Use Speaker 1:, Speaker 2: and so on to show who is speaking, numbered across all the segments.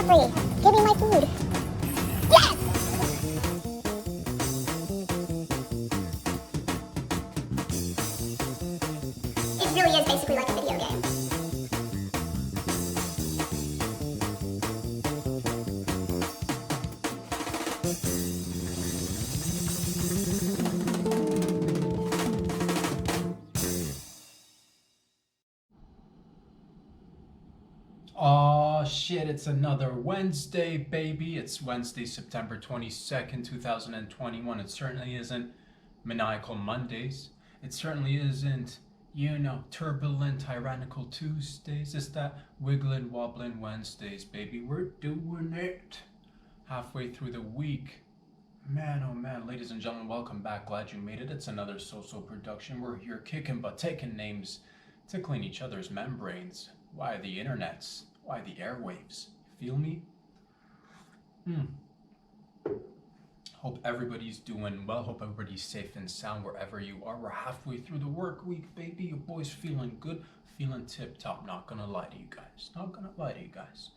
Speaker 1: Jeffrey, give me my food. Yes! It really is basically like a video game.
Speaker 2: Oh shit, it's another Wednesday, baby. It's Wednesday, September 22nd, 2021. It certainly isn't Maniacal Mondays. It certainly isn't, turbulent, tyrannical Tuesdays. It's that Wigglin, Wobblin Wednesdays, baby. We're doing it. Halfway through the week. Man, oh man, ladies and gentlemen, welcome back. Glad you made it. It's another so-so production. We're here kicking butt, taking names, tickling each other's membranes. Why the internets? Why the airwaves? Feel me? Hope everybody's doing well. Hope everybody's safe and sound wherever you are. We're halfway through the work week, baby. Your boy's feeling good, feeling tip-top. Not gonna lie to you guys. Not gonna lie to you guys.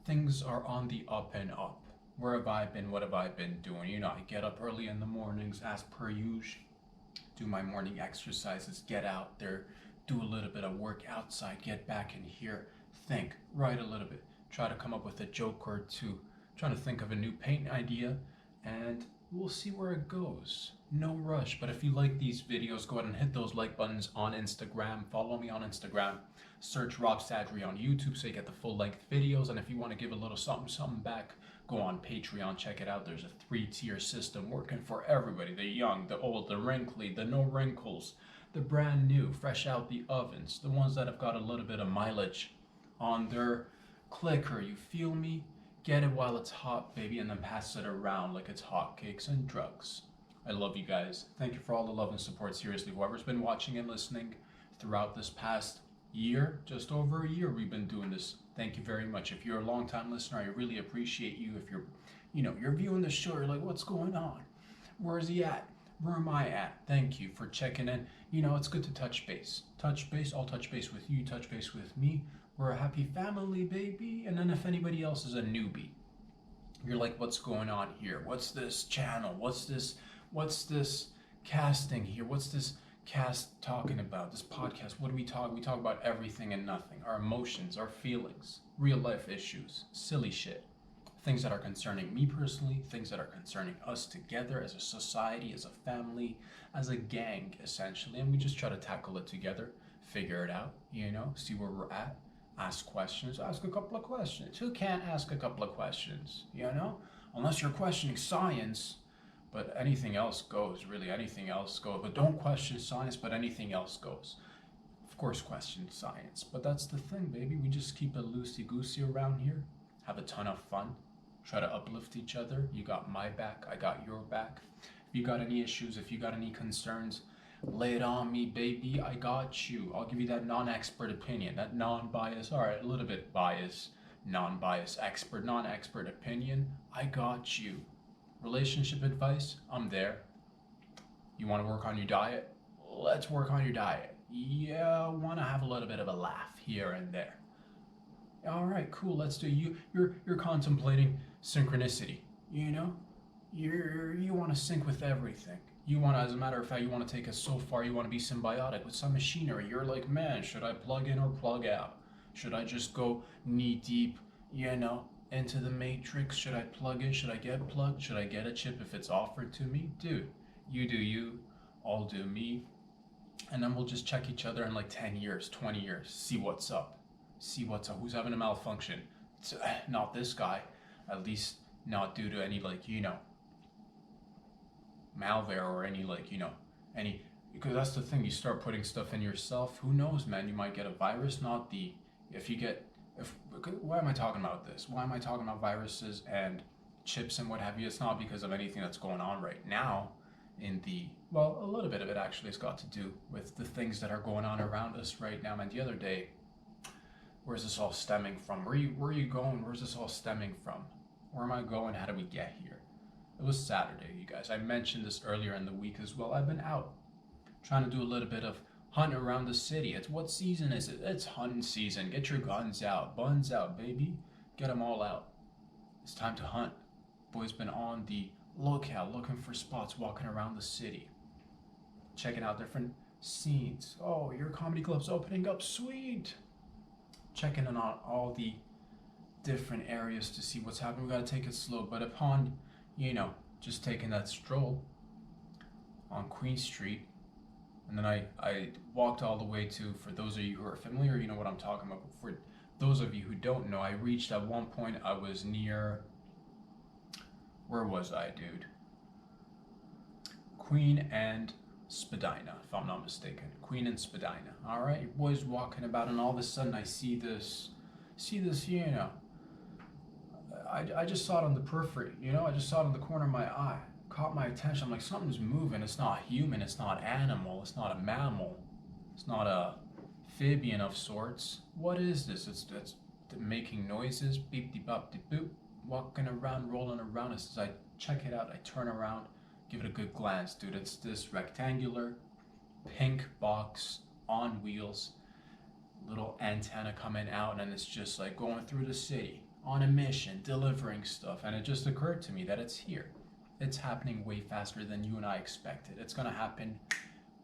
Speaker 2: Things are on the up and up. Where have I been? What have I been doing? I get up early in the mornings as per usual. Do my morning exercises. Get out there. Do a little bit of work outside. Get back in here. Think. Write a little bit. Try to come up with a joke or two. Trying to think of a new paint idea. And we'll see where it goes. No rush. But if you like these videos, go ahead and hit those like buttons on Instagram. Follow me on Instagram. Search Rob Sadri on YouTube so you get the full length videos. And if you want to give a little something back, go on Patreon. Check it out. There's a 3-tier system working for everybody. The young, the old, the wrinkly, the no wrinkles, the brand new, fresh out the ovens, the ones that have got a little bit of mileage on their clicker. You feel me? Get it while it's hot, baby, and then pass it around like it's hotcakes and drugs. I love you guys. Thank you for all the love and support. Seriously, whoever's been watching and listening throughout this past year, just over a year we've been doing this. Thank you very much. If you're a long-time listener, I really appreciate you. If you're viewing the show, you're like, what's going on? Where is he at? Where am I at? Thank you for checking in. It's good to touch base. Touch base, I'll touch base with you, touch base with me. We're a happy family, baby. And then if anybody else is a newbie, you're like, what's going on here? What's this channel? What's this casting here? What's this cast talking about? This podcast, what do we talk? We talk about everything and nothing. Our emotions, our feelings, real life issues, silly shit. Things that are concerning me personally, things that are concerning us together as a society, as a family, as a gang, essentially. And we just try to tackle it together, figure it out, see where we're at, ask questions, ask a couple of questions. Who can't ask a couple of questions, Unless you're questioning science, but anything else goes, really, anything else goes. But don't question science, but anything else goes. Of course, question science, but that's the thing, baby. We just keep it loosey-goosey around here, have a ton of fun. Try to uplift each other. You got my back, I got your back. If you got any issues, if you got any concerns, lay it on me, baby. I got you. I'll give you that non-expert opinion, that non-bias, all right, a little bit bias, non-bias, expert, non-expert opinion. I got you. Relationship advice, I'm there. You want to work on your diet? Let's work on your diet. Yeah, I want to have a little bit of a laugh here and there. All right, cool. Let's do you're contemplating synchronicity. You want to sync with everything. You want to, as a matter of fact, you want to take us so far. You want to be symbiotic with some machinery. You're like, man, should I plug in or plug out? Should I just go knee deep, into the matrix? Should I plug in? Should I get plugged? Should I get a chip if it's offered to me? Dude, you do you, I'll do me, and then we'll just check each other in like 10 years, 20 years, see what's up. Who's having a malfunction. It's, not this guy, at least not due to any malware or any because that's the thing, you start putting stuff in yourself, who knows, man, you might get a virus. Why am I talking about this? Why am I talking about viruses and chips and what have you? It's not because of anything that's going on right now a little bit of it actually has got to do with the things that are going on around us right now. And the other day, where's this all stemming from? Where are you going? Where's this all stemming from? Where am I going? How do we get here? It was Saturday, you guys. I mentioned this earlier in the week as well. I've been out trying to do a little bit of hunting around the city. What season is it? It's hunting season. Get your guns out. Buns out, baby. Get them all out. It's time to hunt. Boys been on the lookout, looking for spots, walking around the city, checking out different scenes. Oh, your comedy club's opening up, sweet. Checking in on all the different areas to see what's happening. We gotta take it slow. But upon, just taking that stroll on Queen Street, and then I walked all the way to, for those of you who are familiar, you know what I'm talking about. For those of you who don't know, I reached at one point, I was near, where was I, dude? Queen and Spadina, if I'm not mistaken. Queen and Spadina. All right, your boy's walking about, and all of a sudden I see this, I just saw it on the periphery, I just saw it in the corner of my eye. Caught my attention. I'm like, something's moving. It's not human. It's not animal. It's not a mammal. It's not a amphibian of sorts. What is this? It's making noises. Beep, de bop, de boop. Walking around, rolling around. As I check it out, I turn around, give it a good glance, dude. It's this rectangular pink box on wheels, little antenna coming out, and it's just like going through the city on a mission, delivering stuff. And it just occurred to me that it's here. It's happening way faster than you and I expected. It's gonna happen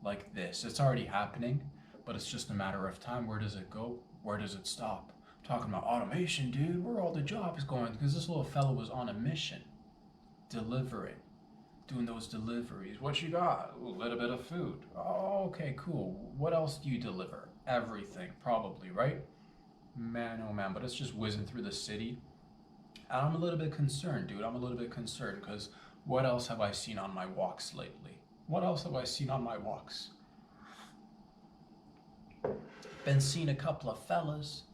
Speaker 2: like this. It's already happening, but it's just a matter of time. Where does it go? Where does it stop? I'm talking about automation, dude. Where are all the jobs going? Because this little fellow was on a mission, delivering, doing those deliveries. What you got? A little bit of food. Oh, okay, cool. What else do you deliver? Everything, probably, right? Man, oh man, but it's just whizzing through the city. And I'm a little bit concerned, dude. I'm a little bit concerned because what else have I seen on my walks lately? What else have I seen on my walks? Been seeing a couple of fellas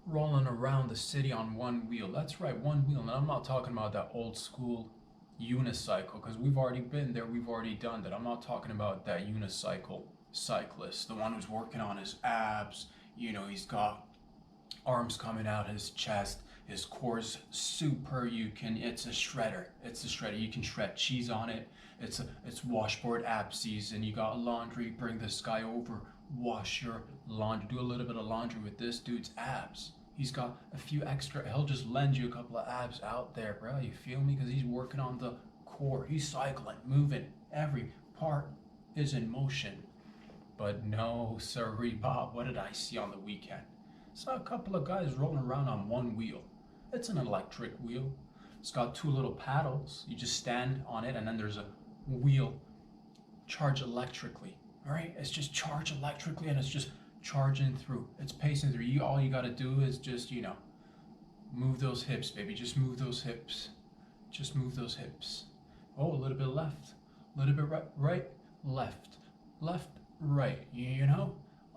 Speaker 2: rolling around the city on one wheel. That's right, one wheel. And I'm not talking about that old school unicycle, because we've already been there, we've already done that. I'm not talking about that unicycle cyclist, the one who's working on his abs. He's got arms coming out his chest. His core's super. It's a shredder. You can shred cheese on it. It's washboard ab season. You got laundry. Bring this guy over. Wash your laundry. Do a little bit of laundry with this dude's abs. He's got a few extra. He'll just lend you a couple of abs out there, bro. You feel me? Because he's working on the core. He's cycling, moving. Every part is in motion. But no, sorry, Bob. What did I see on the weekend? Saw a couple of guys rolling around on one wheel. It's an electric wheel. It's got two little paddles. You just stand on it, and then there's a wheel charged electrically. All right, it's just charged electrically, and it's just charging through. It's pacing through. All you got to do is just, move those hips, baby. Just move those hips. Just move those hips. Oh, a little bit left, a little bit right, left, right.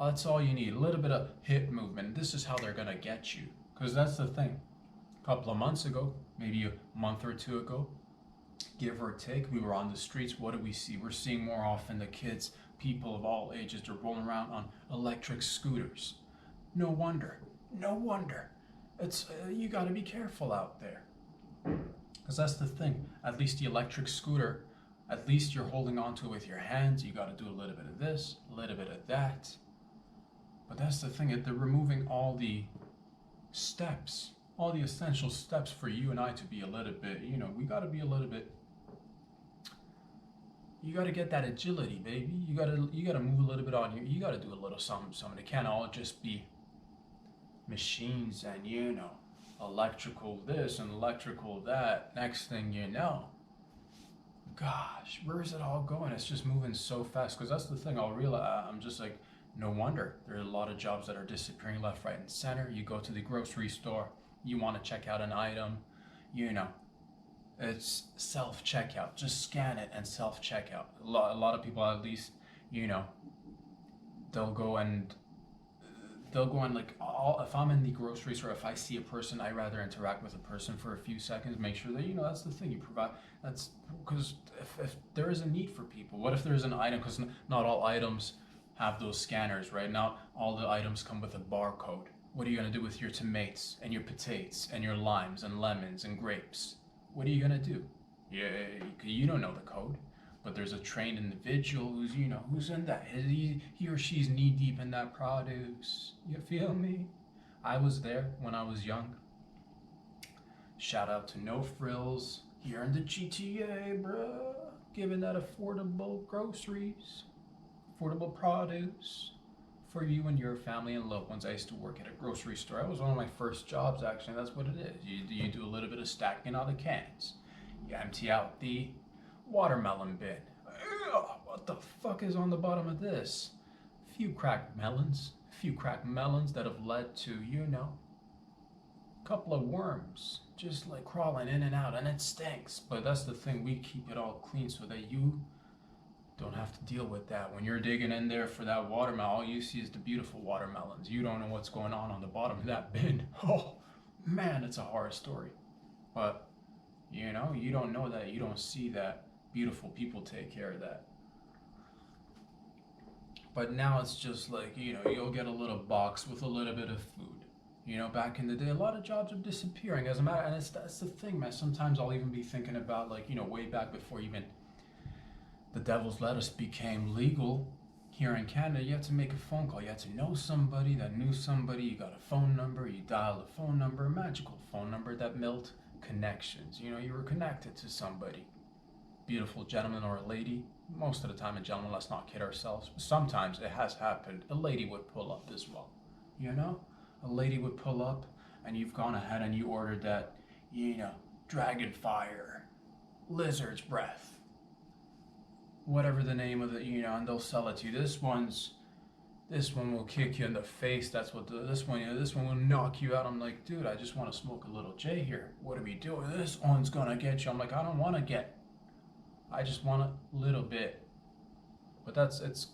Speaker 2: That's all you need. A little bit of hip movement. This is how they're gonna get you, because that's the thing. A couple of months ago, maybe a month or two ago, give or take, we were on the streets. What do we see? We're seeing more often the kids, people of all ages, are rolling around on electric scooters. No wonder. It's you got to be careful out there, because that's the thing. At least the electric scooter, at least you're holding onto it with your hands. You got to do a little bit of this, a little bit of that. But that's the thing. They're removing all the steps, all the essential steps for you and I to be a little bit, we got to be a little bit, you got to get that agility, baby. You got to move a little bit on you. You got to do a little something. It can't all just be machines and, electrical this and electrical that. Next thing you know, gosh, where's it all going? It's just moving so fast. Because that's the thing. I'll realize, I'm just like, no wonder there are a lot of jobs that are disappearing left, right, and center. You go to the grocery store, you want to check out an item, it's self-checkout. Just scan it and self-checkout. A lot of people, at least, they'll go and like, if I'm in the grocery store, if I see a person, I rather interact with a person for a few seconds, make sure that, that's the thing you provide. That's because if there is a need for people, what if there's an item, because not all items have those scanners, right? Not all the items come with a barcode. What are you going to do with your tomatoes and your potatoes and your limes and lemons and grapes? What are you going to do? Yeah, you don't know the code, but there's a trained individual who's, who's in that. He or she's knee deep in that produce. You feel me? I was there when I was young. Shout out to No Frills here in the GTA, bruh. Giving that affordable groceries, affordable produce for you and your family and loved ones. I used to work at a grocery store. That was one of my first jobs, actually. That's what it is. You do a little bit of stacking on the cans. You empty out the watermelon bin. Ugh, what the fuck is on the bottom of this? Few cracked melons that have led to, a couple of worms just like crawling in and out, and it stinks. But that's the thing, we keep it all clean so that you don't have to deal with that. When you're digging in there for that watermelon, all you see is the beautiful watermelons. You don't know what's going on the bottom of that bin. Oh man, it's a horror story. But you don't know that, you don't see that. Beautiful people take care of that. But now it's just like, you'll get a little box with a little bit of food. Back in the day, a lot of jobs are disappearing. As a matter, and that's the thing, man. Sometimes I'll even be thinking about, like, way back before even the devil's lettuce became legal here in Canada, you had to make a phone call. You had to know somebody that knew somebody. You got a phone number, you dialed a phone number, a magical phone number that built connections. You were connected to somebody. Beautiful gentleman or a lady. Most of the time a gentleman, let's not kid ourselves. But sometimes it has happened. A lady would pull up as well. A lady would pull up and you've gone ahead and you ordered that, dragon fire, lizard's breath, whatever the name of it, and they'll sell it to you. This one will kick you in the face. That's what this one will knock you out. I'm like, dude, I just want to smoke a little J here. What are we doing? This one's gonna get you. I'm like, I don't want to get. I just want a little bit. But it's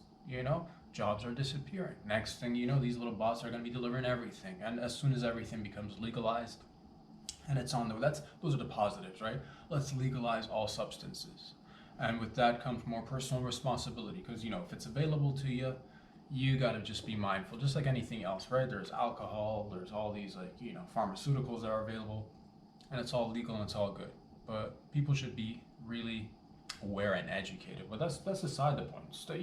Speaker 2: jobs are disappearing. Next thing you know, these little bots are gonna be delivering everything. And as soon as everything becomes legalized, and it's on those are the positives, right? Let's legalize all substances. And with that comes more personal responsibility, because if it's available to you, you got to just be mindful, just like anything else, right? There's alcohol, there's all these pharmaceuticals that are available, and it's all legal and it's all good. But people should be really aware and educated. But that's aside the point. So,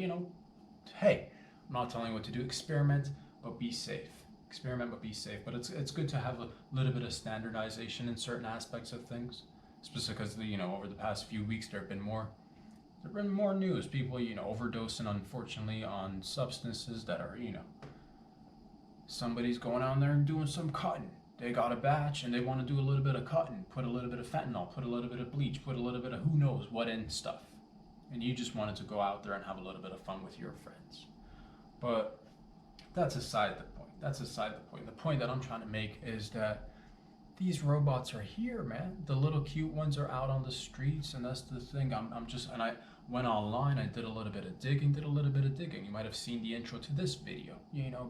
Speaker 2: hey, I'm not telling you what to do. Experiment, but be safe. Experiment, but be safe. But it's good to have a little bit of standardization in certain aspects of things, especially because over the past few weeks there have been more news. People, overdosing, unfortunately, on substances that are, somebody's going on there and doing some cutting. They got a batch and they want to do a little bit of cutting, put a little bit of fentanyl, put a little bit of bleach, put a little bit of who knows what in stuff. And you just wanted to go out there and have a little bit of fun with your friends. But that's aside the point. The point that I'm trying to make is that these robots are here, man. The little cute ones are out on the streets, and that's the thing. And I went online, I did a little bit of digging. You might have seen the intro to this video.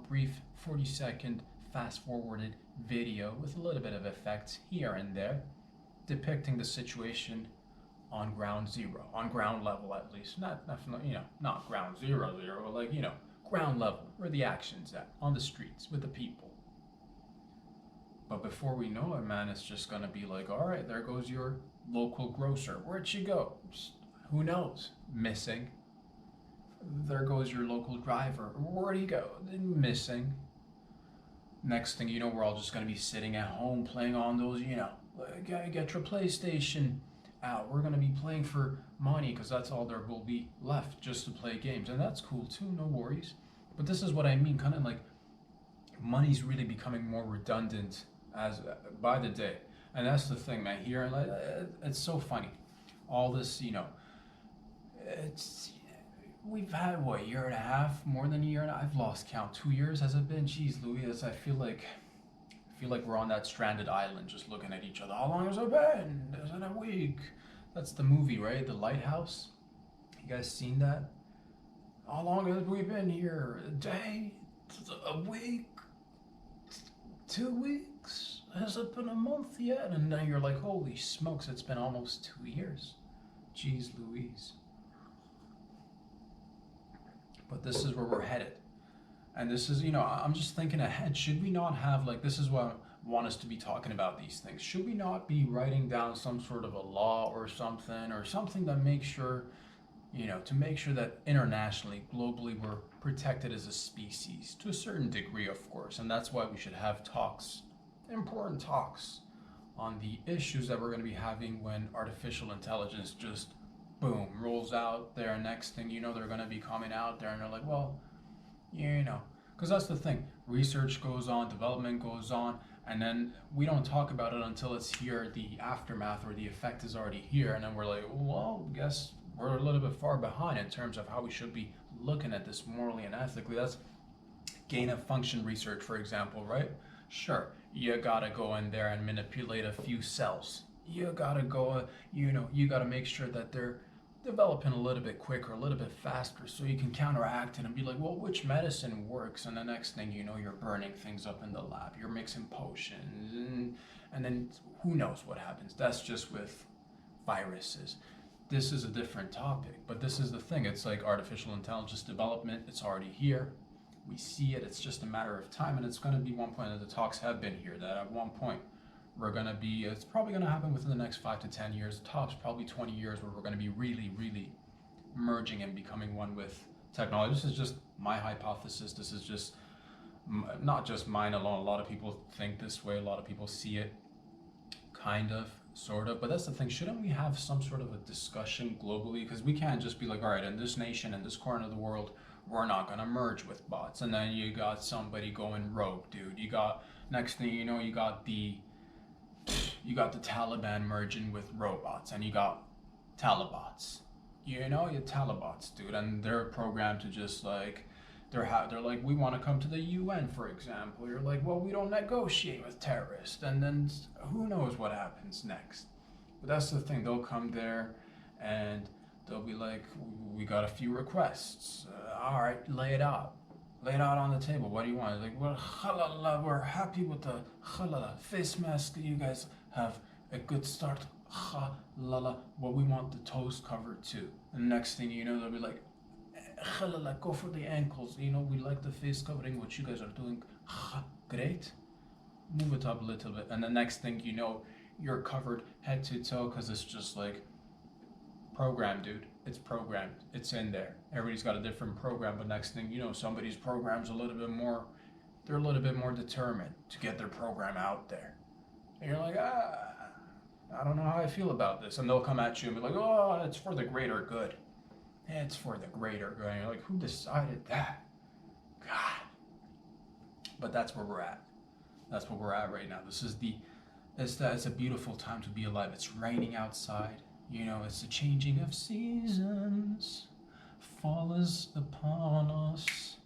Speaker 2: Brief 40-second fast-forwarded video with a little bit of effects here and there, depicting the situation on ground zero, on ground level at least. Not ground zero, like, ground level, where the action's at, on the streets, with the people. But before we know it, man, it's just gonna be like, all right, there goes your local grocer. Where'd she go? Who knows? Missing. There goes your local driver. Where'd he go? Missing. Next thing you know, we're all just gonna be sitting at home playing on those, get your PlayStation out. We're gonna be playing for money because that's all there will be left, just to play games. And that's cool too, no worries. But this is what I mean, kind of like money's really becoming more redundant as by the day. And that's the thing, man. Here, it's so funny. All this, we've had a year and a half, more than a year, and I've lost count. 2 years has it been? Jeez Louise, I feel like we're on that stranded island, just looking at each other. How long has it been? Is it a week? That's the movie, right? The Lighthouse. You guys seen that? How long have we been here? A day? A week? 2 weeks? Has it been a month yet? And now you're like, holy smokes, it's been almost 2 years. Jeez Louise. But this is where we're headed. And this is, I'm just thinking ahead. Should we not have, this is why I want us to be talking about these things. Should we not be writing down some sort of a law or something that makes sure, to make sure that internationally, globally, we're protected as a species to a certain degree, of course. And that's why we should have talks, important talks on the issues that we're going to be having when artificial intelligence just boom rolls out there. Next thing you know, they're going to be coming out there and they're like, well, you know, because that's the thing. Research goes on, development goes on, and then we don't talk about it until it's here. The aftermath or the effect is already here, and then we're like, well, guess we're a little bit far behind in terms of how we should be looking at this morally and ethically. That's gain of function research, for example, right? Sure, you gotta go in there and manipulate a few cells. You gotta go, you gotta make sure that they're developing a little bit quicker, a little bit faster, so you can counteract it and be like, well, which medicine works? And the next thing you know, you're burning things up in the lab. You're mixing potions, and then who knows what happens. That's just with viruses. This is a different topic, but this is the thing. It's like artificial intelligence development. It's already here. We see it. It's just a matter of time, and it's going to be one point. And the talks have been here that at one point we're going to be. It's probably going to happen within the next 5 to 10 years. Tops probably 20 years, where we're going to be really, really merging and becoming one with technology. This is just my hypothesis. This is just not just mine alone. A lot of people think this way. A lot of people see it, kind of, sort of. But that's the thing. Shouldn't we have some sort of a discussion globally? Because we can't just be like, all right, in this nation, in this corner of the world, we're not gonna merge with bots. And then you got somebody going rogue, dude. You got, next thing you know, you got the Taliban merging with robots, and you got Talibots. You know, you Talibots, dude, and they're programmed to just like, they're like, we want to come to the UN, for example. You're like, well, we don't negotiate with terrorists, and then who knows what happens next. But that's the thing. They'll come there, and they'll be like, we got a few requests. All right, lay it out. Lay it out on the table. What do you want? It's like, well, halala, we're happy with the halala face mask. You guys have a good start. Halala, well, we want the toes covered too. And the next thing you know, they'll be like, halala, go for the ankles. You know, we like the face covering, what you guys are doing. Great. Move it up a little bit. And the next thing you know, you're covered head to toe, because it's just like, programmed, dude. It's programmed. It's in there. Everybody's got a different program, but next thing you know, somebody's program's a little bit more, they're a little bit more determined to get their program out there. And you're like, I don't know how I feel about this. And they'll come at you and be like, oh, it's for the greater good. It's for the greater good. And you're like, who decided that? God. But that's where we're at. That's where we're at right now. It's a beautiful time to be alive. It's raining outside. You know, it's the changing of seasons. Fall is upon us.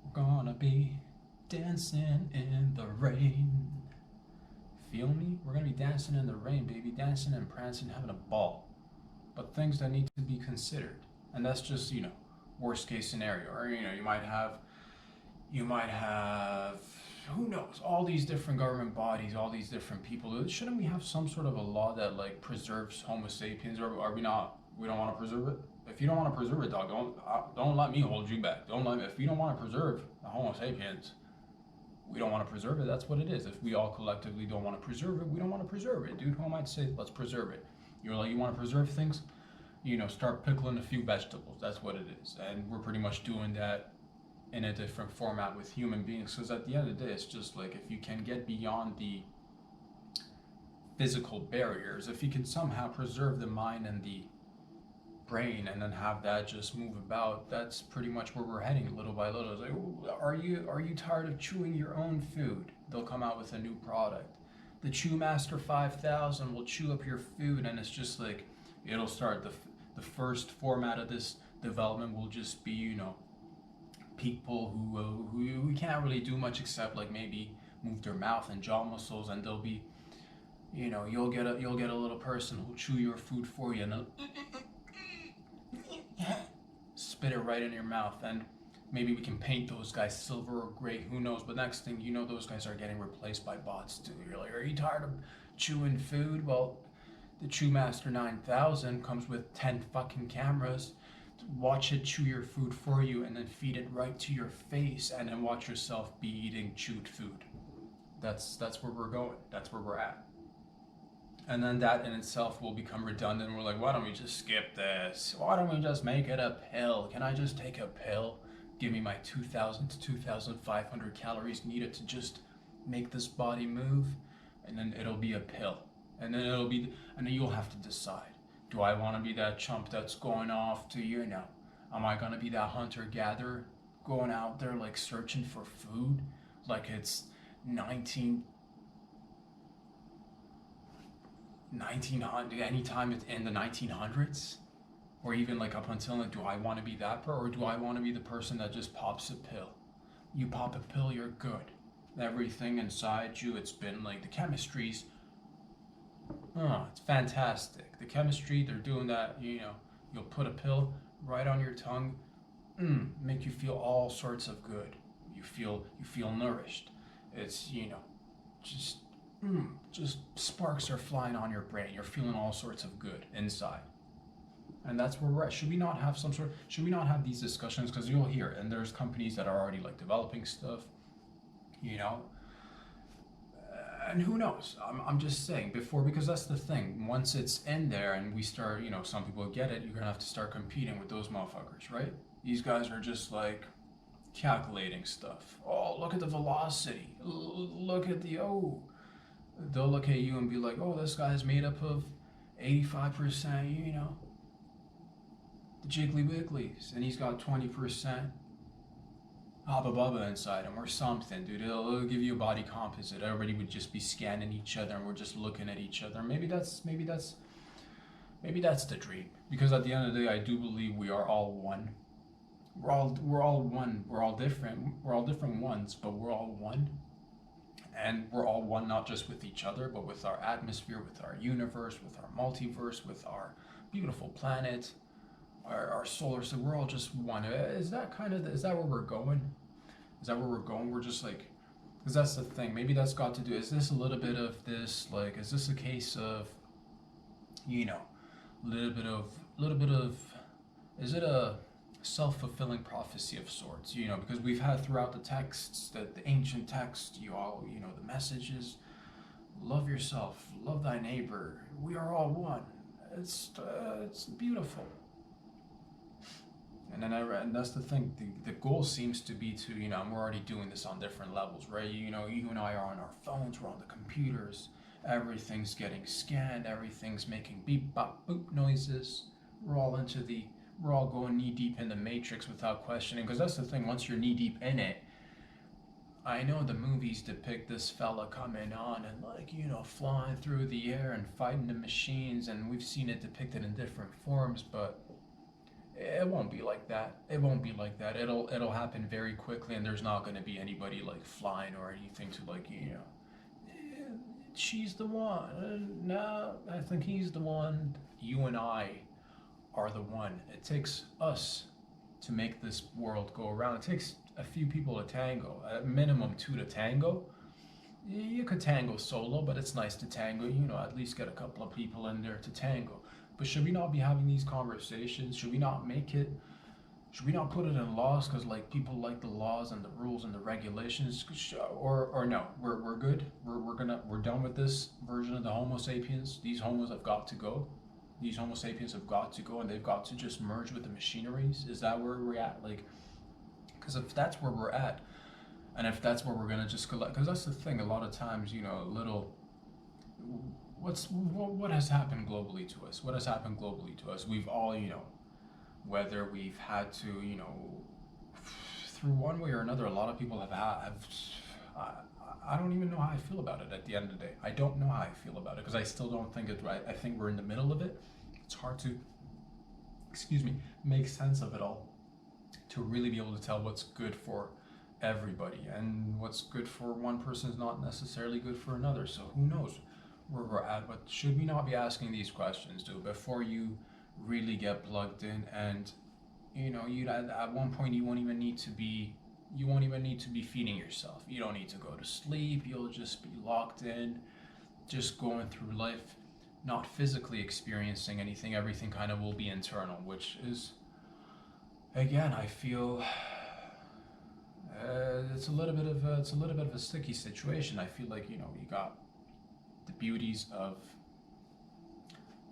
Speaker 2: We're gonna be dancing in the rain. Feel me? We're gonna be dancing in the rain, baby. Dancing and prancing, having a ball. But things that need to be considered. And that's just, worst case scenario. Or, you might have, who knows, all these different government bodies, all these different people. Shouldn't we have some sort of a law that like preserves Homo sapiens, or are we not? We don't want to preserve it. If you don't want to preserve it, dog, don't let me hold you back. Don't let me. If you don't want to preserve the Homo sapiens, we don't want to preserve it. That's what it is. If we all collectively don't want to preserve it, we don't want to preserve it, dude. Who am I to say let's preserve it? You're like, you want to preserve things? Start pickling a few vegetables. That's what it is, and we're pretty much doing that in a different format with human beings, because at the end of the day, it's just like, if you can get beyond the physical barriers, if you can somehow preserve the mind and the brain and then have that just move about, that's pretty much where we're heading little by little. It's like, are you tired of chewing your own food? They'll come out with a new product. The Chew Master 5000 will chew up your food, and it's just like, it'll start, the first format of this development will just be, people who we can't really do much except like maybe move their mouth and jaw muscles, and they'll be, you'll get a little person who'll chew your food for you, and they'll spit it right in your mouth. And maybe we can paint those guys silver or gray, who knows. But next thing you know, those guys are getting replaced by bots too. You're like, are you tired of chewing food? Well, the Chew Master 9000 comes with 10 fucking cameras. Watch it chew your food for you, and then feed it right to your face, and then watch yourself be eating chewed food. That's where we're going. That's where we're at. And then that in itself will become redundant. We're like, why don't we just skip this? Why don't we just make it a pill? Can I just take a pill? Give me my 2,000 to 2,500 calories needed to just make this body move? and then it'll be a pill, and then and then you'll have to decide. Do I want to be that chump that's going off to, am I gonna be that hunter-gatherer going out there like searching for food, like it's 1900, anytime in the 1900s, or even like up until like, do I want to be that person, or do I want to be the person that just pops a pill? You pop a pill, you're good. Everything inside you, it's been like the chemistry's, it's fantastic. The chemistry, they're doing that, you'll put a pill right on your tongue, make you feel all sorts of good. You feel nourished. It's, just, just sparks are flying on your brain. You're feeling all sorts of good inside. And that's where we're at. Should we not have these discussions? Because you'll hear, and there's companies that are already like developing stuff, and who knows? I'm just saying because that's the thing. Once it's in there and we start, some people get it, you're gonna have to start competing with those motherfuckers, right? These guys are just like calculating stuff. Oh, look at the velocity. Look at they'll look at you and be like, oh, this guy's made up of 85%, the Jiggly Wigglies, and he's got 20% Hubba Bubba inside him or something, dude. It'll give you a body composite. Everybody would just be scanning each other and we're just looking at each other. Maybe that's the dream. Because at the end of the day, I do believe we are all one. We're all one. We're all different. We're all different ones, but we're all one. And we're all one, not just with each other, but with our atmosphere, with our universe, with our multiverse, with our beautiful planet, our solar system. We're all just one. Is that where we're going? Is that where we're going? We're just like, because that's the thing. Maybe that's got to do. Is this a little bit of this? Like, is this a case of, little bit of, is it a self-fulfilling prophecy of sorts? Because we've had throughout the texts, the ancient text, the messages, love yourself, love thy neighbor. We are all one. It's beautiful. And that's the thing. The goal seems to be to, we're already doing this on different levels, right? You and I are on our phones, we're on the computers, everything's getting scanned, everything's making beep, bop, boop noises. We're all going knee deep in the matrix without questioning, because that's the thing. Once you're knee deep in it, I know the movies depict this fella coming on and flying through the air and fighting the machines, and we've seen it depicted in different forms, but it won't be like that. It won't be like that. It'll happen very quickly, and there's not going to be anybody like flying or anything to she's the one. No, I think he's the one. You and I are the one. It takes us to make this world go around. It takes a few people to tango, at minimum 2 to tango. You could tango solo, but it's nice to tango, at least get a couple of people in there to tango. But should we not be having these conversations? Should we not put it in laws because people like the laws and the rules and the regulations? Or no, we're good. We're done with this version of the Homo sapiens. These homos have got to go. These Homo sapiens have got to go, and they've got to just merge with the machineries. Is that where we're at? Because if that's where we're at, and if that's where we're gonna just collect, because that's the thing. A lot of times, what has happened globally to us? What has happened globally to us? We've all, whether we've had to, through one way or another, a lot of people have I don't even know how I feel about it at the end of the day. I don't know how I feel about it because I still don't think it's right. I think we're in the middle of it. It's hard to, make sense of it all, to really be able to tell what's good for everybody, and what's good for one person is not necessarily good for another. So who knows where we're at? But should we not be asking these questions, dude, before you really get plugged in? And you at one point you won't even need to be feeding yourself. You don't need to go to sleep. You'll just be locked in, just going through life, not physically experiencing anything. Everything kind of will be internal, which is, again, I feel it's a little bit of a sticky situation. I feel like you got the beauties of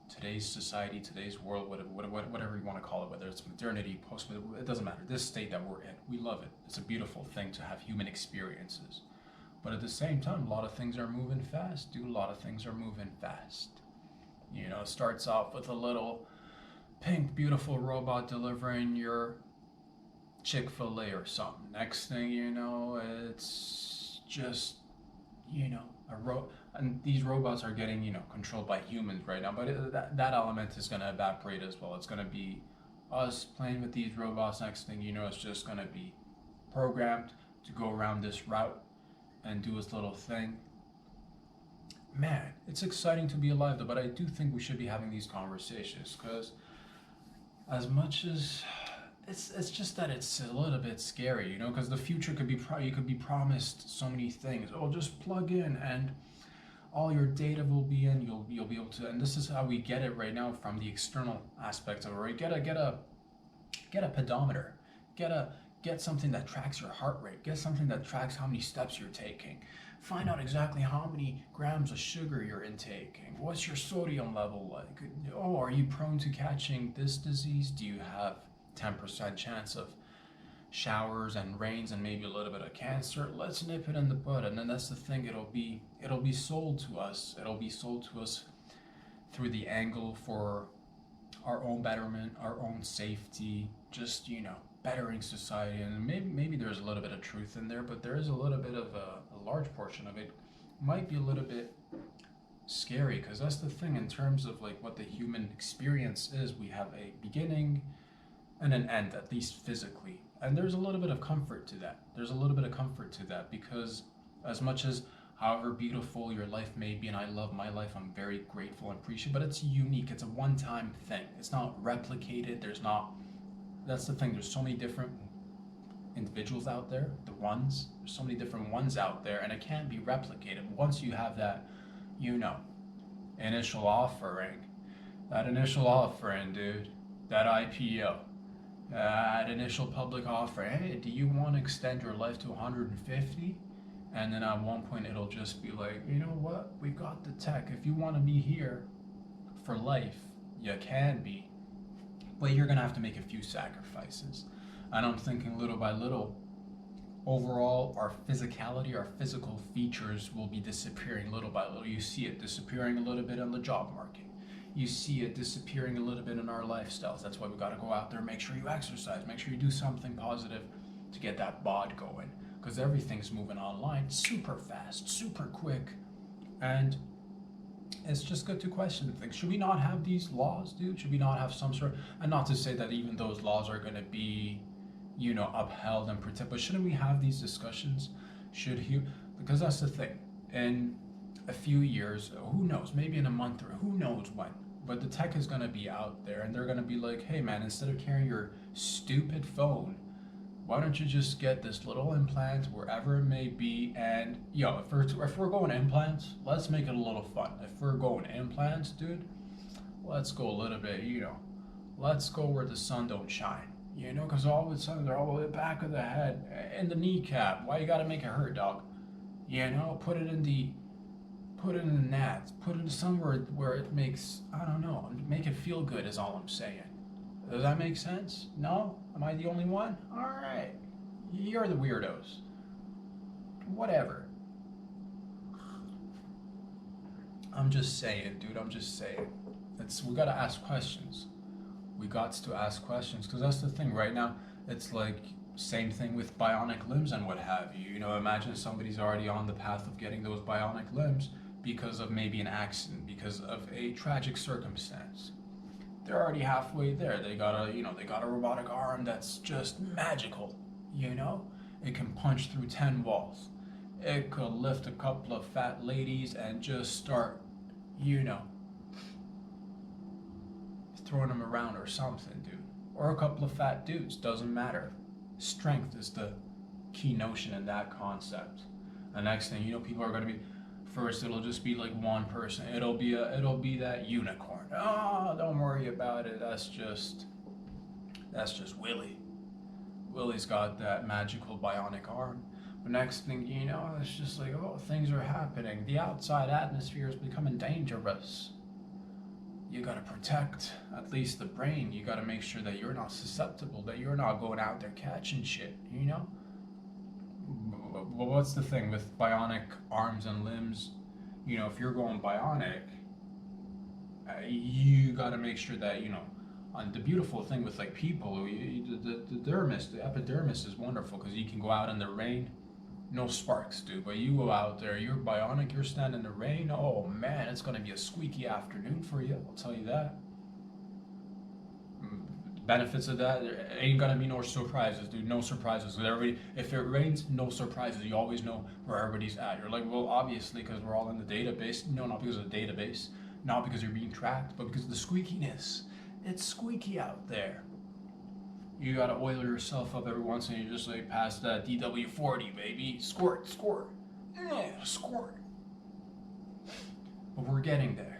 Speaker 2: today's society, today's world, whatever you want to call it, whether it's modernity, it doesn't matter. This state that we're in, we love it. It's a beautiful thing to have human experiences. But at the same time, a lot of things are moving fast, dude. A lot of things are moving fast. You know, it starts off with a little pink, beautiful robot delivering your Chick-fil-A or something. Next thing you know, it's just, you know, and these robots are getting, you know, controlled by humans right now. But that element is going to evaporate as well. It's going to be us playing with these robots. Next thing you know, it's just going to be programmed to go around this route and do its little thing. Man, it's exciting to be alive though, but I do think we should be having these conversations, because as much as it's just that it's a little bit scary, you know, because the future could be you could be promised so many things. Oh, just plug in and all your data will be in. You'll be able to, and this is how we get it right now from the external aspects of it. Right? Get a pedometer, get something that tracks your heart rate, get something that tracks how many steps you're taking, find out exactly how many grams of sugar you're intaking, what's your sodium level like, oh, are you prone to catching this disease, do you have 10% chance of showers and rains and maybe a little bit of cancer, let's nip it in the bud. And then that's the thing, it'll be sold to us through the angle for our own betterment, our own safety, just, you know, bettering society. And maybe there's a little bit of truth in there, but there is a little bit of a large portion of it might be a little bit scary, because that's the thing in terms of like what the human experience is. We have a beginning and an end, at least physically, and there's a little bit of comfort to that. Because as much as however beautiful your life may be, and I love my life, I'm very grateful and appreciative, but it's unique, it's a one-time thing, it's not replicated. That's the thing, there's so many different individuals out there, there's so many different ones out there, and it can't be replicated. Once you have that, you know, initial offering, dude, that IPO, that initial public offer, hey, do you want to extend your life to 150? And then at one point it'll just be like, you know what, we got the tech, if you want to be here for life, you can be, but you're gonna have to make a few sacrifices. And I'm thinking little by little, overall, our physicality, our physical features will be disappearing little by little. You see it disappearing a little bit in the job market. You see it disappearing a little bit in our lifestyles. That's why we gotta go out there, make sure you exercise, make sure you do something positive to get that bod going. Because everything's moving online super fast, super quick. And it's just good to question things. Should we not have these laws, dude? Should we not have some sort, and not to say that even those laws are gonna be, you know, upheld and protected, but shouldn't we have these discussions? Because that's the thing, in a few years, who knows, maybe in a month or who knows when, but the tech is going to be out there, and they're going to be like, hey man, instead of carrying your stupid phone, why don't you just get this little implant wherever it may be? And yo, if we're going implants, let's make it a little fun. If we're going implants, dude, let's go a little bit, you know, let's go where the sun don't shine. You know, because all of a sudden they're all the way back of the head, in the kneecap. Why you gotta make it hurt, dog? You know, put it in the nads, put it somewhere where it makes, I don't know, make it feel good is all I'm saying. Does that make sense? No? Am I the only one? All right, you're the weirdos. Whatever. I'm just saying, dude. I'm just saying. We gotta ask questions. We got to ask questions, because that's the thing right now. It's like same thing with bionic limbs and what have you. You know, imagine somebody's already on the path of getting those bionic limbs because of maybe an accident, because of a tragic circumstance. They're already halfway there. They got a robotic arm that's just magical. You know, it can punch through 10 walls. It could lift a couple of fat ladies and just start, you know, throwing them around or something, dude. Or a couple of fat dudes, doesn't matter. Strength is the key notion in that concept. The next thing, you know, people are gonna be, first it'll just be like one person. It'll be that unicorn. Oh, don't worry about it. That's just Willie. Willie's got that magical bionic arm. But next thing you know, it's just like, oh, things are happening. The outside atmosphere is becoming dangerous. You gotta protect at least the brain. You gotta make sure that you're not susceptible, that you're not going out there catching shit, you know? what's the thing with bionic arms and limbs? You know, if you're going bionic, you got to make sure that, you know, on the beautiful thing with like people, the dermis, the epidermis is wonderful because you can go out in the rain, no sparks, dude. But you go out there, you're bionic, you're standing in the rain. Oh man, it's gonna be a squeaky afternoon for you. I'll tell you that. Benefits of that, there ain't gonna be no surprises, dude. No surprises. With everybody, if it rains, no surprises. You always know where everybody's at. You're like, well, obviously, because we're all in the database. No, not because of the database, not because you're being tracked, but because of the squeakiness. It's squeaky out there. You gotta oil yourself up every once in a while. You just like pass that DW40, baby. Squirt, squirt, squirt. But we're getting there.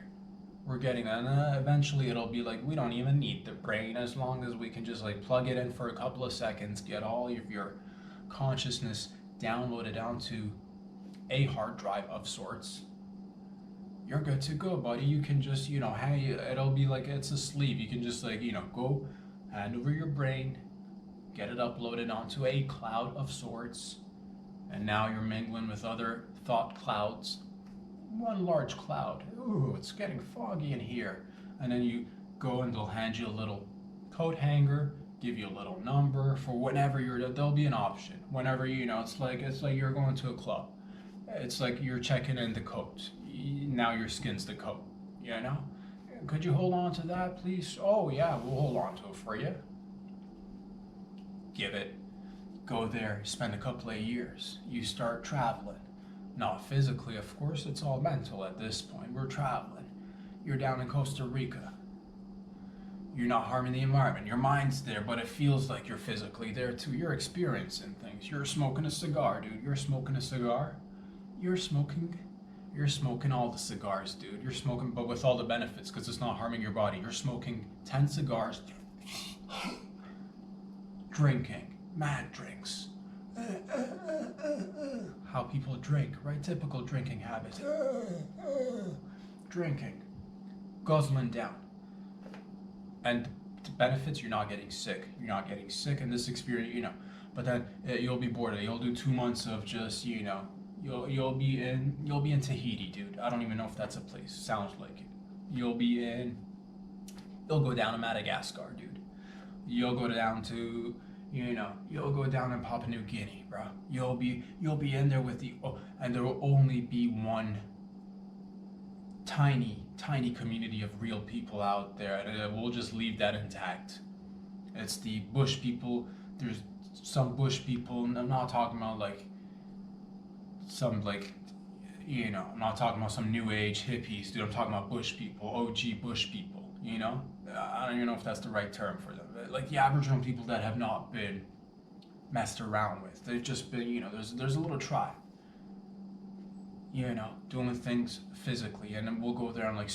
Speaker 2: We're getting there, and eventually it'll be like we don't even need the brain as long as we can just like plug it in for a couple of seconds, get all of your consciousness downloaded onto a hard drive of sorts. You're good to go, buddy. You can just, you know, it'll be like it's a sleeve. You can just like, you know, go hand over your brain, get it uploaded onto a cloud of sorts, and now you're mingling with other thought clouds. One large cloud. Ooh, it's getting foggy in here. And then you go and they'll hand you a little coat hanger, give you a little number for whenever there'll be an option. Whenever, you know, it's like you're going to a club. It's like you're checking in the coat. Now your skin's the coat, you know? Could you hold on to that, please? Oh yeah, we'll hold on to it for you. Give it. Go there, spend a couple of years. You start traveling. Not physically, of course, it's all mental at this point. We're traveling. You're down in Costa Rica. You're not harming the environment. Your mind's there, but it feels like you're physically there too. You're experiencing things. You're smoking a cigar, dude. You're smoking a cigar. You're smoking all the cigars, dude. You're smoking, but with all the benefits, because it's not harming your body. You're smoking 10 cigars, drinking, mad drinks. How people drink, right? Typical drinking habits. Drinking, guzzling down. And the benefits, you're not getting sick. You're not getting sick in this experience, you know. But then you'll be bored. You'll do 2 months of just, you know, you'll be in Tahiti, dude. I don't even know if that's a place. Sounds like it. You'll go down to Madagascar, dude. You'll go down to, you know, you'll go down in Papua New Guinea, bro. You'll be in there with and there will only be one tiny community of real people out there, and we'll just leave that intact. It's the bush people. There's some bush people, and I'm not talking about like some like, you know, I'm not talking about some new age hippies, dude. I'm talking about bush people, OG bush people, you know? I don't even know if that's the right term for them. Like the Aboriginal people that have not been messed around with. They've just been, you know, there's a little tribe, you know, doing things physically, and then we'll go there and like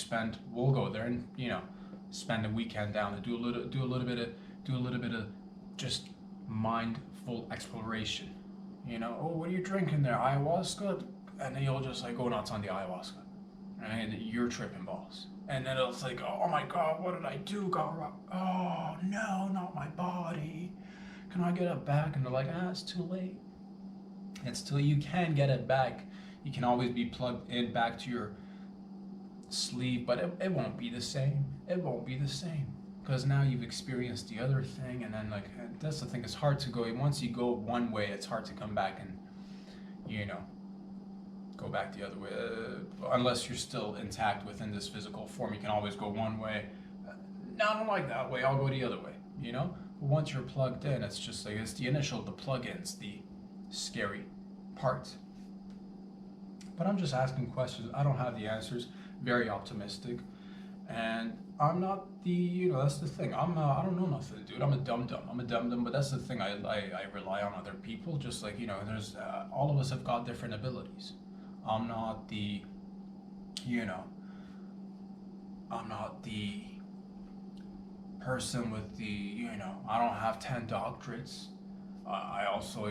Speaker 2: we'll go there and, you know, spend a weekend down and do a little bit of just mindful exploration. You know, oh, what are you drinking there? Ayahuasca? And then you'll just like go nuts on the ayahuasca. And you're tripping balls. And then it's like, oh my God, what did I do? Oh no, not my body. Can I get it back? And they're like, it's too late. It's till you can get it back. You can always be plugged in back to your sleeve, but it won't be the same. It won't be the same. Because now you've experienced the other thing, and then like that's the thing. It's hard to go. Once you go one way, it's hard to come back and, you know, go back the other way. Unless you're still intact within this physical form, you can always go one way. No, I don't like that way. I'll go the other way. You know. But once you're plugged in, it's just like it's the plug-ins, the scary part. But I'm just asking questions. I don't have the answers. Very optimistic. And I'm not you know, that's the thing. I don't know nothing, dude. I'm a dum-dum, but that's the thing. I rely on other people, just like, you know, there's, all of us have got different abilities. I'm not the person with the, you know, I don't have 10 doctorates. I also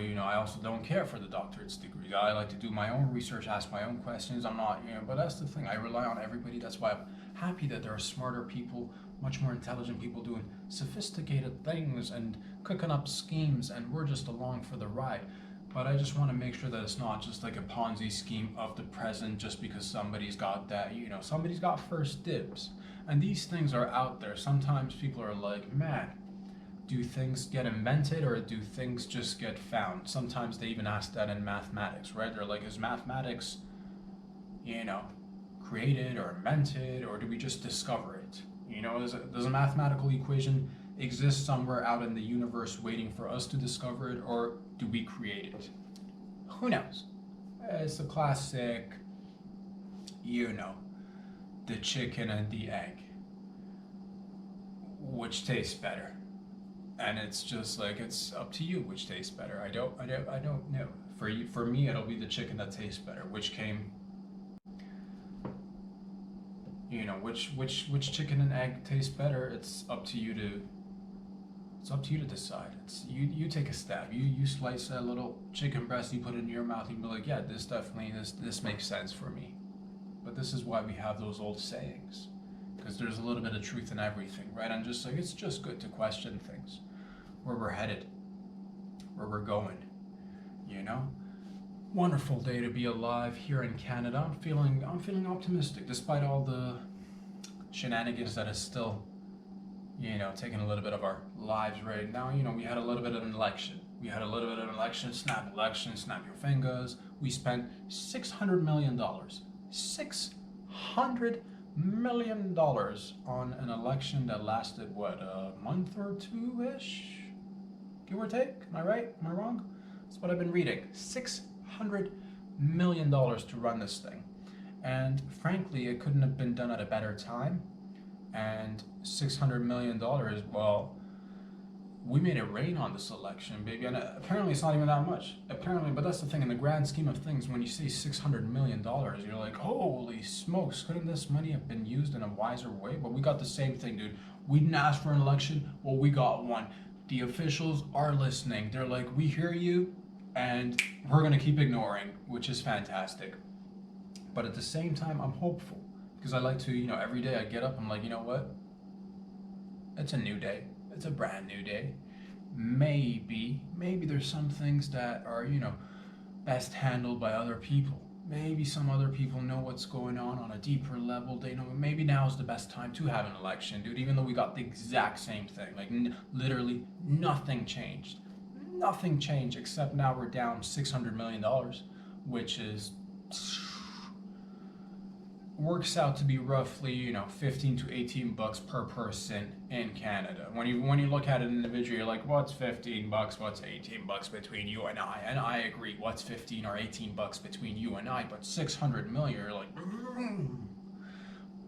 Speaker 2: don't care for the doctorate's degree. I like to do my own research, ask my own questions. I'm not, you know, but that's the thing. I rely on everybody. That's why I'm happy that there are smarter people, much more intelligent people doing sophisticated things and cooking up schemes, and we're just along for the ride. But I just want to make sure that it's not just like a Ponzi scheme of the present just because somebody's got that, somebody's got first dibs. And these things are out there. Sometimes people are like, man, do things get invented or do things just get found? Sometimes they even ask that in mathematics, right? They're like, is mathematics, created or invented, or do we just discover it? Does a mathematical equation exist somewhere out in the universe waiting for us to discover it, or do we create it? Who knows? It's a classic, the chicken and the egg. Which tastes better? And it's just like, it's up to you which tastes better. I don't know. For me, it'll be the chicken that tastes better. Which came, which chicken and egg tastes better. It's up to you to decide. It's you take a stab. You slice that little chicken breast, you put it in your mouth, and you be like, yeah, this makes sense for me. But this is why we have those old sayings, because there's a little bit of truth in everything, right? And just like, it's just good to question things, where we're headed, where we're going, Wonderful day to be alive here in Canada. I'm feeling optimistic despite all the shenanigans that is still, taking a little bit of our lives right now. We had a little bit of an election. Snap election, snap your fingers. We spent $600 million. $600 million on an election that lasted, what, a month or two-ish? Give or take? Am I right? Am I wrong? That's what I've been reading. $600 million to run this thing. And frankly, it couldn't have been done at a better time. And $600 million, well, we made it rain on this election, baby. And apparently it's not even that much. Apparently, but that's the thing, in the grand scheme of things, when you say $600 million, you're like, holy smokes, couldn't this money have been used in a wiser way? But we got the same thing, dude. We didn't ask for an election, well, we got one. The officials are listening. They're like, we hear you, and we're gonna keep ignoring, which is fantastic. But at the same time, I'm hopeful, because I like to, every day I get up, I'm like, you know what? It's a new day. It's a brand new day. Maybe there's some things that are, best handled by other people. Maybe some other people know what's going on a deeper level. They know maybe now's the best time to have an election, dude, even though we got the exact same thing. Like, literally nothing changed. Nothing changed, except now we're down $600 million, which is, works out to be roughly, 15 to 18 bucks per person in Canada. When you look at it individually, you're like, what's 15 bucks? What's 18 bucks between you and I? And I agree, what's 15 or 18 bucks between you and I? But 600 million, you're like,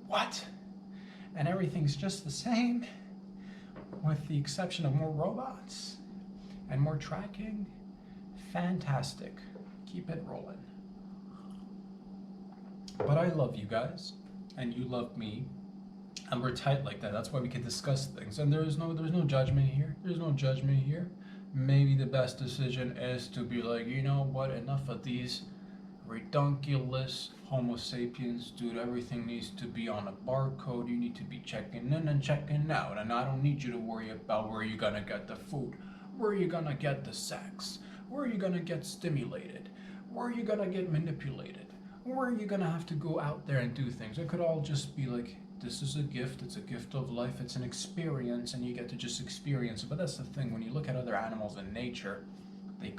Speaker 2: what? And everything's just the same, with the exception of more robots and more tracking. Fantastic. Keep it rolling. But I love you guys, and you love me, and we're tight like that. That's why we can discuss things. And there's no judgment here. There's no judgment here. Maybe the best decision is to be like, you know what? Enough of these redunculous Homo sapiens, dude. Everything needs to be on a barcode. You need to be checking in and checking out. And I don't need you to worry about where you're gonna get the food, where you're gonna get the sex, where you're gonna get stimulated, where you're gonna get manipulated. Or are you gonna have to go out there and do things? It could all just be like, this is a gift, it's a gift of life, it's an experience, and you get to just experience it. But that's the thing, when you look at other animals in nature, they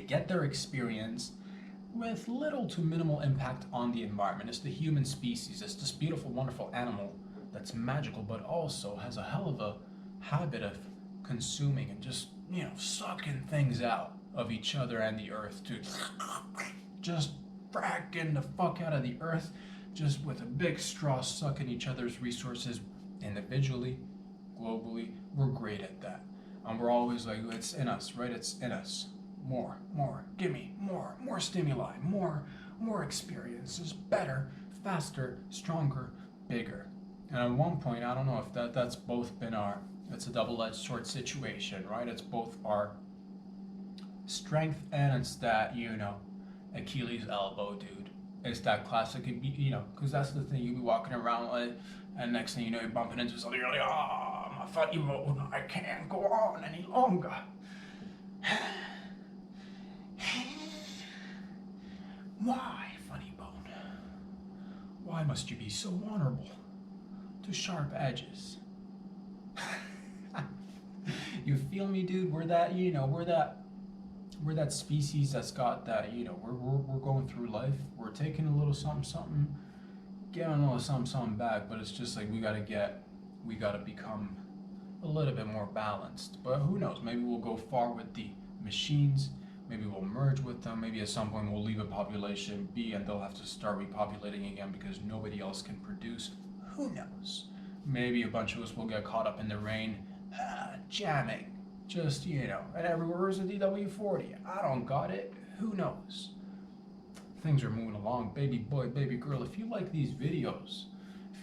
Speaker 2: get their experience with little to minimal impact on the environment. It's the human species, it's this beautiful, wonderful animal that's magical, but also has a hell of a habit of consuming and just, sucking things out of each other and the earth to just fracking the fuck out of the earth, just with a big straw, sucking each other's resources individually, globally. We're great at that. And we're always like, it's in us, right? It's in us. More, give me more stimuli, more experiences, better, faster, stronger, bigger. And at one point, I don't know if that's both been it's a double-edged sword situation, right? It's both our strength and it's that, Achilles elbow, dude. It's that classic, because that's the thing, you be walking around like, and next thing you know, you're bumping into something, you're like, my funny bone, I can't go on any longer. Why, funny bone? Why must you be so vulnerable to sharp edges? You feel me, dude? We're that, we're that species that's got that, we're going through life. We're taking a little something, getting a little something back, but it's just like we gotta become a little bit more balanced. But who knows? Maybe we'll go far with the machines. Maybe we'll merge with them. Maybe at some point we'll leave a population be and they'll have to start repopulating again because nobody else can produce. Who knows? Maybe a bunch of us will get caught up in the rain, jamming. Just, and everywhere is a DW40. I don't got it. Who knows? Things are moving along. Baby boy, baby girl, if you like these videos, if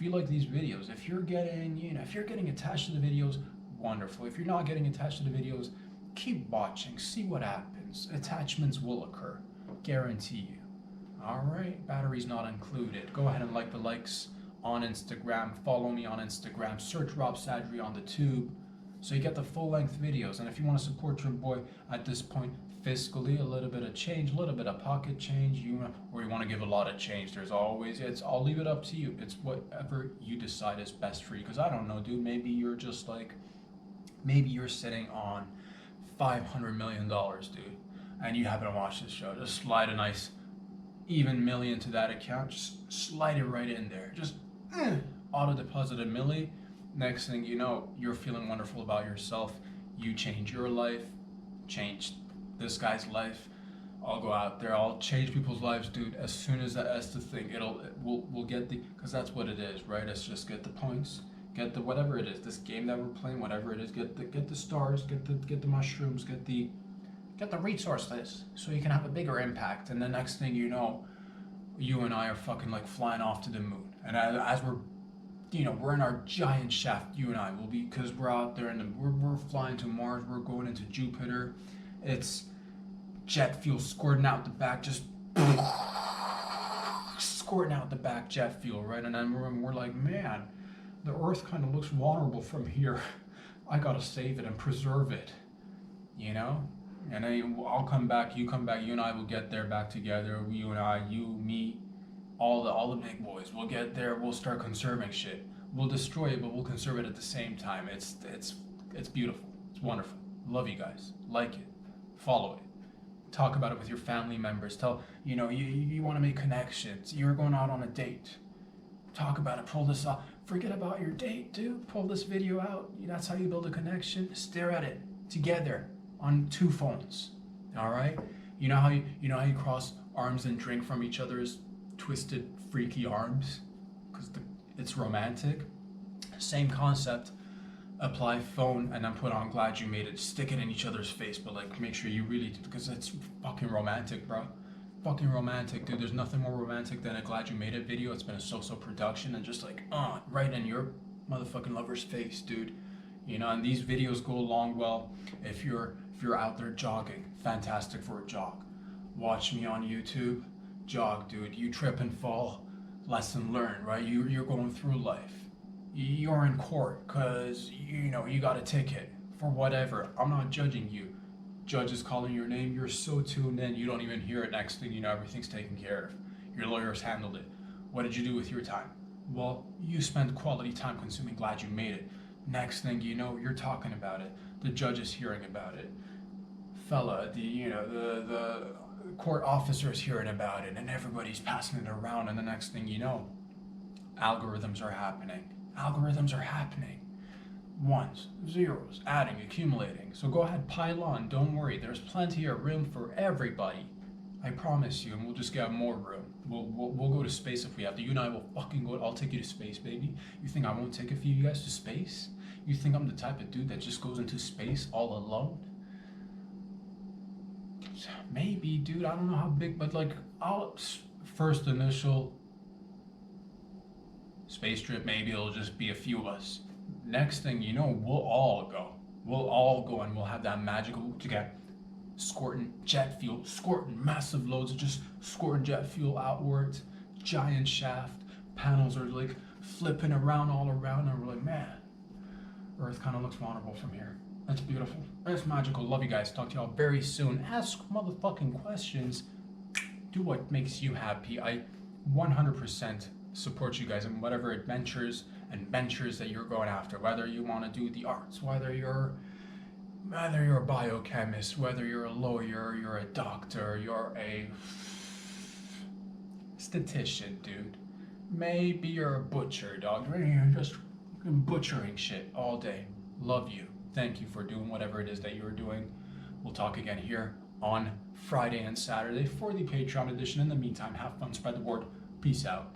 Speaker 2: you're getting attached to the videos, wonderful. If you're not getting attached to the videos, keep watching, see what happens. Attachments will occur, guarantee you. All right, batteries not included. Go ahead and like the likes on Instagram. Follow me on Instagram. Search Rob Sadri on the tube, so you get the full-length videos. And if you want to support your boy at this point fiscally, a little bit of change, a little bit of pocket change, or you want to give a lot of change, I'll leave it up to you. It's whatever you decide is best for you. Because I don't know, dude, maybe you're sitting on $500 million, dude, and you happen to watch this show. Just slide a nice even million to that account. Just slide it right in there. Just auto deposit a milli. Next thing you know, you're feeling wonderful about yourself. You change your life, change this guy's life. I'll go out there, I'll change people's lives, dude. As soon as that's the thing, we'll get because that's what it is, right? Let's just get the points, get the whatever it is, this game that we're playing, whatever it is, get the stars, get the mushrooms, get the resources, so you can have a bigger impact. And the next thing you know, you and I are fucking like flying off to the moon. And as we're we're in our giant shaft, you and I will be, because we're out there and we're flying to Mars, we're going into Jupiter. It's jet fuel squirting out the back, just squirting out the back, jet fuel, right? And then we're like, man, the Earth kind of looks vulnerable from here. I gotta save it and preserve it, And then I'll come back, you come back, you and I will get there back together. You and I, you, me, all the big boys. We'll get there. We'll start conserving shit. We'll destroy it, but we'll conserve it at the same time. It's beautiful. It's wonderful. Love you guys. Like it. Follow it. Talk about it with your family members. Tell you want to make connections. You're going out on a date. Talk about it. Pull this off. Forget about your date, dude. Pull this video out. That's how you build a connection. Stare at it together on 2 phones. All right. You know how you cross arms and drink from each other's twisted, freaky arms, because it's romantic. Same concept. Apply phone and then put on Glad You Made It. Stick it in each other's face, but like make sure you really do, because it's fucking romantic, bro. Fucking romantic, dude. There's nothing more romantic than a Glad You Made It video. It's been a so-so production and just like right in your motherfucking lover's face, dude. And these videos go along well if you're out there jogging. Fantastic for a jog. Watch me on YouTube. Jog, dude. You trip and fall, lesson learned, right? You're going through life. You're in court because you got a ticket for whatever. I'm not judging you. Judge is calling your name. You're so tuned in, you don't even hear it. Next thing you know, everything's taken care of. Your lawyers handled it. What did you do with your time? Well, you spent quality time consuming Glad You Made It. Next thing you know, you're talking about it. The judge is hearing about it. Fella, the court officer is hearing about it, and everybody's passing it around. And the next thing you know, algorithms are happening. Ones, zeros, adding, accumulating. So go ahead, pile on. Don't worry. There's plenty of room for everybody. I promise you, and we'll just get more room. We'll go to space if we have to. You and I will fucking go. I'll take you to space, baby. You think I won't take a few of you guys to space? You think I'm the type of dude that just goes into space all alone? Maybe, dude. I don't know how big, but like, first initial space trip, maybe it'll just be a few of us. Next thing you know, we'll all go and we'll have that magical to get squirting jet fuel, squirting massive loads of just squirting jet fuel outwards, giant shaft, panels are like flipping around all around, and we're like, man, Earth kind of looks vulnerable from here. That's beautiful. That's magical. Love you guys. Talk to y'all very soon. Ask motherfucking questions. Do what makes you happy. I 100% support you guys in whatever adventures and ventures that you're going after. Whether you want to do the arts, whether you're a biochemist, whether you're a lawyer, you're a doctor, you're a statistician, dude. Maybe you're a butcher, dog. You're just butchering shit all day. Love you. Thank you for doing whatever it is that you're doing. We'll talk again here on Friday and Saturday for the Patreon edition. In the meantime, have fun, spread the word. Peace out.